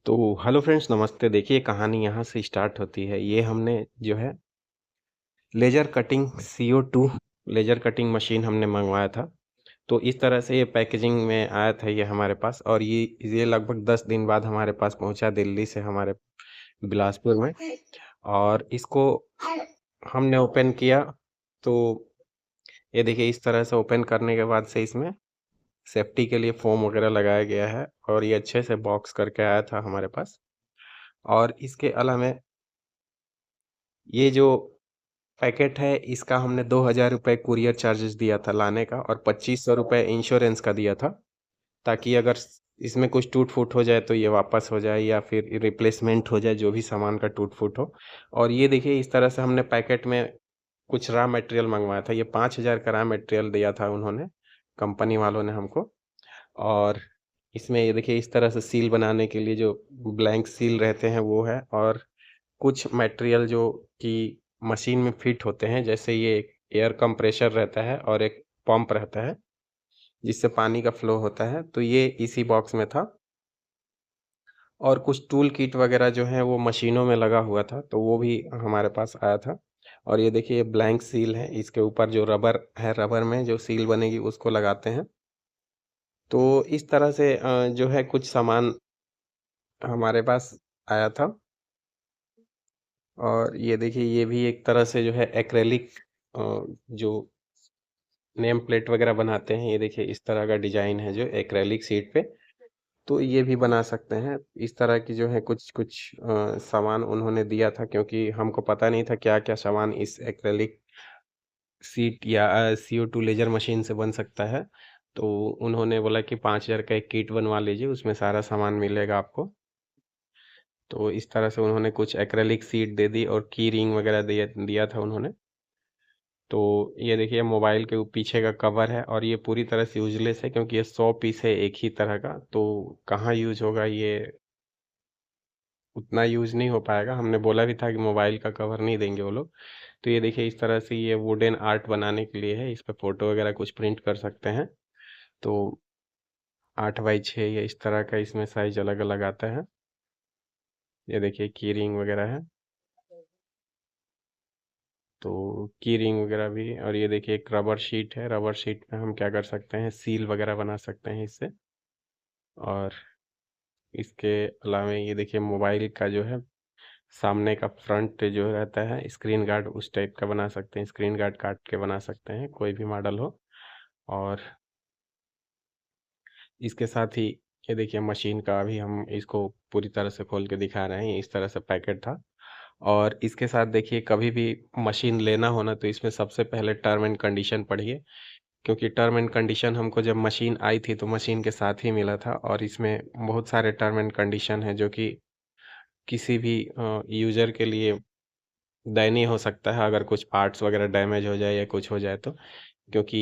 तो hello friends नमस्ते। देखिए कहानी यहाँ से स्टार्ट होती है। ये हमने जो है laser cutting CO2 laser cutting machine हमने मँगवाया था। तो इस तरह से ये पैकेजिंग में आया था ये हमारे पास और ये लगभग 10 दिन बाद हमारे पास पहुँचा दिल्ली से हमारे बिलासपुर में। और इसको हमने ओपन किया तो ये देखिए इस तरह से ओपन करने के बाद से इसमें सेफ्टी के लिए फ़ोम वग़ैरह लगाया गया है और ये अच्छे से बॉक्स करके आया था हमारे पास। और इसके अलावा ये जो पैकेट है इसका हमने ₹2000 कूरियर चार्जेस दिया था लाने का और ₹2500 इंश्योरेंस का दिया था, ताकि अगर इसमें कुछ टूट-फूट हो जाए तो ये वापस हो जाए या फिर रिप्लेसमेंट हो जाए, जो भी सामान का टूट-फूट हो। और ये देखिए इस तरह से हमने पैकेट में कुछ रॉ मटेरियल मँगवाया था। ये 5000 का रॉ मटेरियल दिया था उन्होंने, कंपनी वालों ने हमको। और इसमें ये देखिए इस तरह से सील बनाने के लिए जो ब्लैंक सील रहते हैं वो है, और कुछ मटेरियल जो कि मशीन में फिट होते हैं, जैसे ये एक एयर कंप्रेसर रहता है और एक पंप रहता है, जिससे पानी का फ्लो होता है, तो ये इसी बॉक्स में था। और कुछ टूल किट वगैरह जो है वो मशीनों में लगा हुआ था, तो वो भी हमारे पास आया था। और ये देखिए ये ब्लैंक सील है, इसके ऊपर जो रबर है, रबर में जो सील बनेगी उसको लगाते हैं। तो इस तरह से जो है कुछ सामान हमारे पास आया था। और ये देखिए ये भी एक तरह से जो है एक्रेलिक जो नेम प्लेट वगैरह बनाते हैं, ये देखिए इस तरह का डिज़ाइन है जो एक्रेलिक शीट पे, तो ये भी बना सकते हैं। इस तरह की जो है कुछ-कुछ सामान उन्होंने दिया था, क्योंकि हमको पता नहीं था क्या-क्या सामान इस एक्रेलिक शीट या CO2 लेज़र मशीन से बन सकता है। तो उन्होंने बोला कि 5000 का एक किट बनवा लीजिए, उसमें सारा सामान मिलेगा आपको। तो इस तरह से उन्होंने कुछ एक्रेलिक शीट दे दी और की रिंग वगैरह दिया दिया था उन्होंने। तो ये देखिए मोबाइल के पीछे का कवर है और ये पूरी तरह से यूज़लेस है, क्योंकि ये 100 पीस है एक ही तरह का, तो कहाँ यूज़ होगा ये, उतना यूज़ नहीं हो पाएगा। हमने बोला भी था कि मोबाइल का कवर नहीं देंगे वो लोग। तो ये देखिए इस तरह से ये वुडन आर्ट बनाने के लिए है, इस पे फ़ोटो वगैरह कुछ प्रिंट कर सकते हैं। तो 8 बाई 6 या इस तरह का इसमें साइज़ अलग-अलग आता है। ये देखिए की रिंग वगैरह है, तो की रिंग वगैरह भी। और ये देखिए एक रबर शीट है, रबर शीट पे हम क्या कर सकते हैं, सील वगैरह बना सकते हैं इससे। और इसके अलावा ये देखिए मोबाइल का जो है सामने का फ्रंट जो रहता है स्क्रीन गार्ड, उस टाइप का बना सकते हैं, स्क्रीन गार्ड काट के बना सकते हैं, कोई भी मॉडल हो। और इसके साथ ही ये देखिए मशीन का अभी हम इसको पूरी तरह से खोल के दिखा रहे हैं, इस तरह से पैकेट था। और इसके साथ देखिए कभी भी मशीन लेना हो ना, तो इसमें सबसे पहले टर्म एंड कंडीशन पढ़िए, क्योंकि टर्म एंड कंडीशन हमको जब मशीन आई थी तो मशीन के साथ ही मिला था, और इसमें बहुत सारे टर्म एंड कंडीशन हैं जो कि किसी भी यूज़र के लिए दयनीय हो सकता है अगर कुछ पार्ट्स वगैरह डैमेज हो जाए या कुछ हो जाए तो। क्योंकि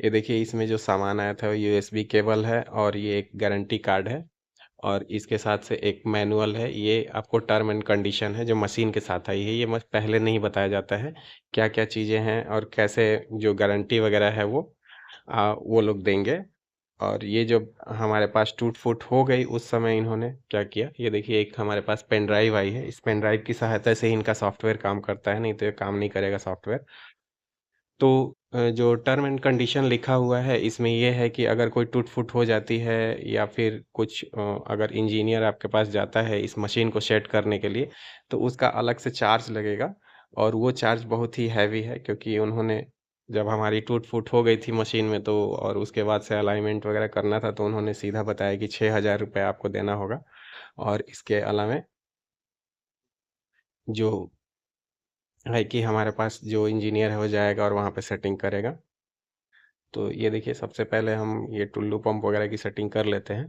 ये देखिए इसमें जो सामान आया था वो यूएसबी केबल है और ये एक गारंटी कार्ड है, और इसके साथ से एक मैनुअल है। ये आपको टर्म एंड कंडीशन है जो मशीन के साथ आई है, ये मस पहले नहीं बताया जाता है क्या-क्या चीज़ें हैं और कैसे जो गारंटी वगैरह है वो लोग देंगे। और ये जब हमारे पास टूट-फूट हो गई उस समय इन्होंने क्या किया, ये देखिए एक हमारे पास पेन ड्राइव आई है, इस पेन ड्राइव की सहायता से ही इनका सॉफ्टवेयर काम करता है, नहीं तो ये काम नहीं करेगा सॉफ्टवेयर। तो जो टर्म एंड कंडीशन लिखा हुआ है इसमें ये है कि अगर कोई टूट-फूट हो जाती है या फिर कुछ अगर इंजीनियर आपके पास जाता है इस मशीन को सेट करने के लिए, तो उसका अलग से चार्ज लगेगा, और वो चार्ज बहुत ही हैवी है, क्योंकि उन्होंने जब हमारी टूट-फूट हो गई थी मशीन में तो और उसके बाद से अलाइनमेंट वगैरह करना था, तो उन्होंने सीधा बताया कि ₹6000 आपको देना होगा। और इसके अलावा जो है कि हमारे पास जो इंजीनियर है वो जाएगा और वहाँ पे सेटिंग करेगा। तो ये देखिए सबसे पहले हम ये टुल्लू पंप वगैरह की सेटिंग कर लेते हैं।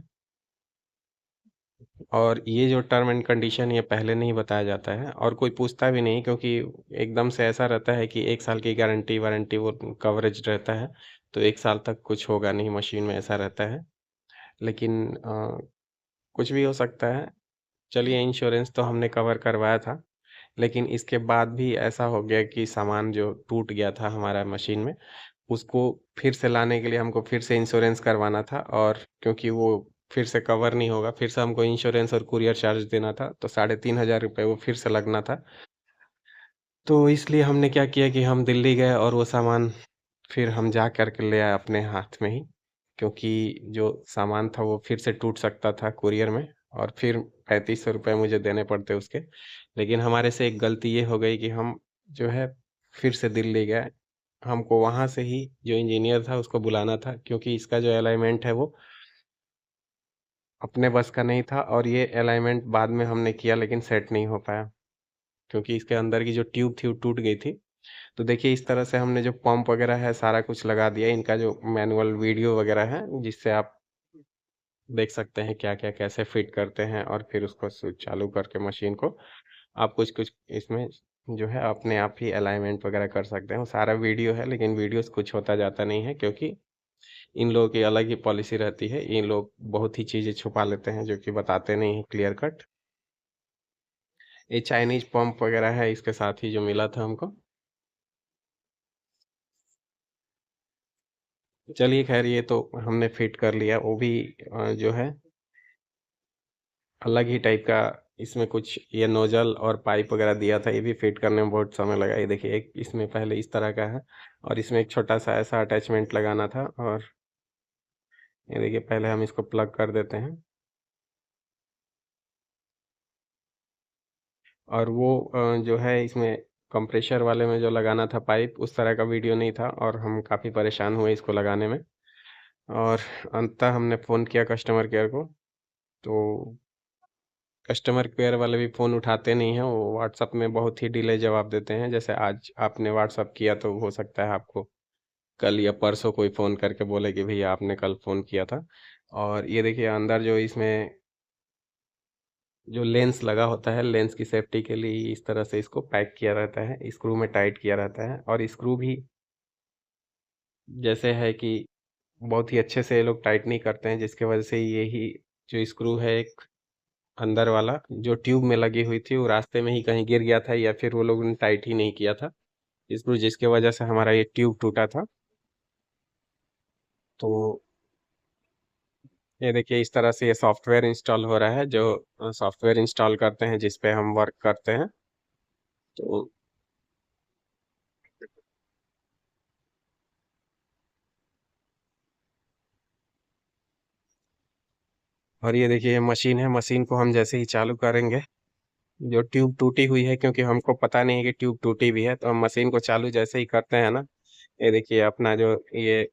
और ये जो टर्म एंड कंडीशन ये पहले नहीं बताया जाता है और कोई पूछता भी नहीं, क्योंकि एकदम से ऐसा रहता है कि 1 साल की गारंटी-वारंटी वो कवरेज रहता है, तो 1 साल तक कुछ होगा नहीं मशीन में, ऐसा रहता है। लेकिन कुछ भी हो सकता है। चलिए इंश्योरेंस तो हमने कवर करवाया था, लेकिन इसके बाद भी ऐसा हो गया कि सामान जो टूट गया था हमारा मशीन में, उसको फिर से लाने के लिए हमको फिर से इंश्योरेंस करवाना था, और क्योंकि वो फिर से कवर नहीं होगा, फिर से हमको इंश्योरेंस और कूरियर चार्ज देना था, तो 3,500 वो फिर से लगना था। तो इसलिए हमने क्या किया कि हम दिल्ली गए और वो सामान फिर हम जा कर के ले आए अपने हाथ में ही, क्योंकि जो सामान था वो फिर से टूट सकता था कूरियर में और फिर 3500 मुझे देने पड़ते उसके। लेकिन हमारे से एक गलती ये हो गई कि हम जो है फिर से दिल्ली गए। हमको वहाँ से ही जो इंजीनियर था उसको बुलाना था, क्योंकि इसका जो अलाइनमेंट है वो अपने बस का नहीं था और ये अलाइनमेंट बाद में हमने किया लेकिन सेट नहीं हो पाया, क्योंकि इसके अंदर की जो ट्यूब थी वो टूट गई थी। तो देखिए इस तरह से हमने जो पंप वगैरह है सारा कुछ लगा दिया। इनका जो मैनुअल वीडियो वगैरह है जिससे आप देख सकते हैं क्या-क्या कैसे फिट करते हैं और फिर उसको स्विच चालू करके मशीन को आप कुछ-कुछ इसमें जो है अपने आप ही अलाइनमेंट वगैरह कर सकते हैं। वो सारा वीडियो है लेकिन वीडियो से कुछ होता जाता नहीं है, क्योंकि इन लोगों की अलग ही पॉलिसी रहती है। इन लोग बहुत ही चीज़ें छुपा लेते हैं जो कि बताते नहीं हैं क्लियर कट। ये चाइनीज़ पंप वगैरह है इसके साथ ही जो मिला था हमको। चलिए ख़ैर ये तो हमने फिट कर लिया, वो भी जो है अलग ही टाइप का। इसमें कुछ ये नोजल और पाइप वगैरह दिया था, ये भी फिट करने में बहुत समय लगा। ये देखिए एक इसमें पहले इस तरह का है और इसमें एक छोटा सा ऐसा अटैचमेंट लगाना था। और ये देखिए पहले हम इसको प्लग कर देते हैं और वो जो है इसमें कंप्रेशर वाले में जो लगाना था पाइप, उस तरह का वीडियो नहीं था और हम काफ़ी परेशान हुए इसको लगाने में। और अंततः हमने फ़ोन किया कस्टमर केयर को, तो कस्टमर केयर वाले भी फ़ोन उठाते नहीं हैं, वो व्हाट्सएप में बहुत ही डिले जवाब देते हैं। जैसे आज आपने व्हाट्सएप किया तो हो सकता है आपको कल या परसों कोई फ़ोन करके बोले कि भैया आपने कल फ़ोन किया था। और ये देखिए अंदर जो इसमें जो लेंस लगा होता है, लेंस की सेफ्टी के लिए इस तरह से इसको पैक किया रहता है, स्क्रू में टाइट किया रहता है। और स्क्रू भी जैसे है कि बहुत ही अच्छे से ये लोग टाइट नहीं करते हैं, जिसकी वजह से यही जो स्क्रू है एक अंदर वाला जो ट्यूब में लगी हुई थी वो रास्ते में ही कहीं गिर गया था या फिर वो लोगों ने टाइट ही नहीं किया था स्क्रू, जिसकी वजह से हमारा ये ट्यूब टूटा था। तो ये देखिए इस तरह से ये सॉफ्टवेयर इंस्टॉल हो रहा है, जो सॉफ्टवेयर इंस्टॉल करते हैं जिस पे हम वर्क करते हैं। तो और ये देखिए ये मशीन है, मशीन को हम जैसे ही चालू करेंगे, जो ट्यूब टूटी हुई है, क्योंकि हमको पता नहीं है कि ट्यूब टूटी भी है, तो हम मशीन को चालू जैसे ही करते हैं ना, ये देखिए अपना जो ये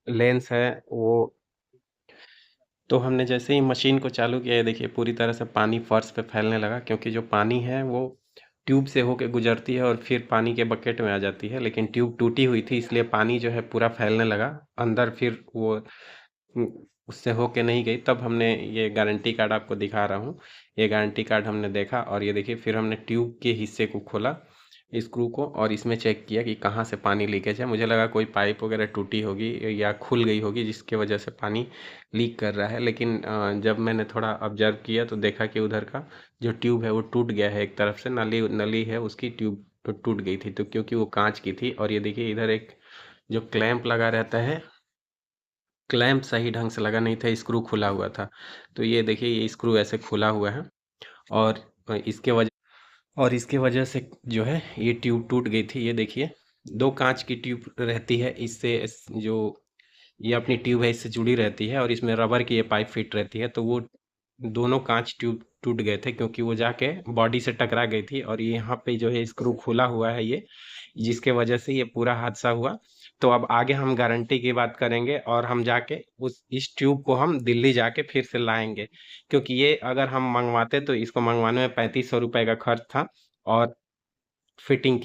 लेंस है वो, तो हमने जैसे ही मशीन को चालू किया, ये देखिए पूरी तरह से पानी फर्श पे फैलने लगा, क्योंकि जो पानी है वो ट्यूब से होके गुजरती है और फिर पानी के बकेट में आ जाती है। लेकिन ट्यूब टूटी हुई थी इसलिए पानी जो है पूरा फैलने लगा अंदर, फिर वो उम, उससे होके नहीं गई। तब हमने ये गारंटी कार्ड आपको दिखा रहा हूँ, ये गारंटी कार्ड हमने देखा और ये देखिए फिर हमने ट्यूब के हिस्से को खोला, स्क्रू को, और इसमें चेक किया कि कहाँ से पानी लीकेज है। मुझे लगा कोई पाइप वगैरह टूटी होगी या खुल गई होगी जिसकी वजह से पानी लीक कर रहा है। लेकिन जब मैंने थोड़ा ऑब्जर्व किया तो देखा कि उधर का जो ट्यूब है वो टूट गया है, एक तरफ से नली नली है उसकी ट्यूब तो टूट गई थी, तो क्योंकि वो कांच की थी। और ये देखिए इधर एक जो क्लैंप लगा रहता है, क्लैंप सही ढंग से लगा नहीं था, स्क्रू खुला हुआ था। तो ये देखिए ये स्क्रू ऐसे खुला हुआ है और इसके वजह से जो है ये ट्यूब टूट गई थी। ये देखिए 2 काँच की ट्यूब रहती है, इससे जो ये अपनी ट्यूब है इससे जुड़ी रहती है और इसमें रबर की ये पाइप फिट रहती है, तो वो दोनों काँच ट्यूब टूट गए थे, क्योंकि वो जाके बॉडी से टकरा गई थी और ये यहाँ पे जो है स्क्रू खुला हुआ है ये, जिसके वजह से ये पूरा हादसा हुआ। तो अब आगे हम गारंटी की बात करेंगे और हम जाके उस इस ट्यूब को हम दिल्ली जाके फिर से लाएँगे, क्योंकि ये अगर हम मँगवाते तो इसको मँगवाने में ₹3500 का खर्च था और फिटिंग की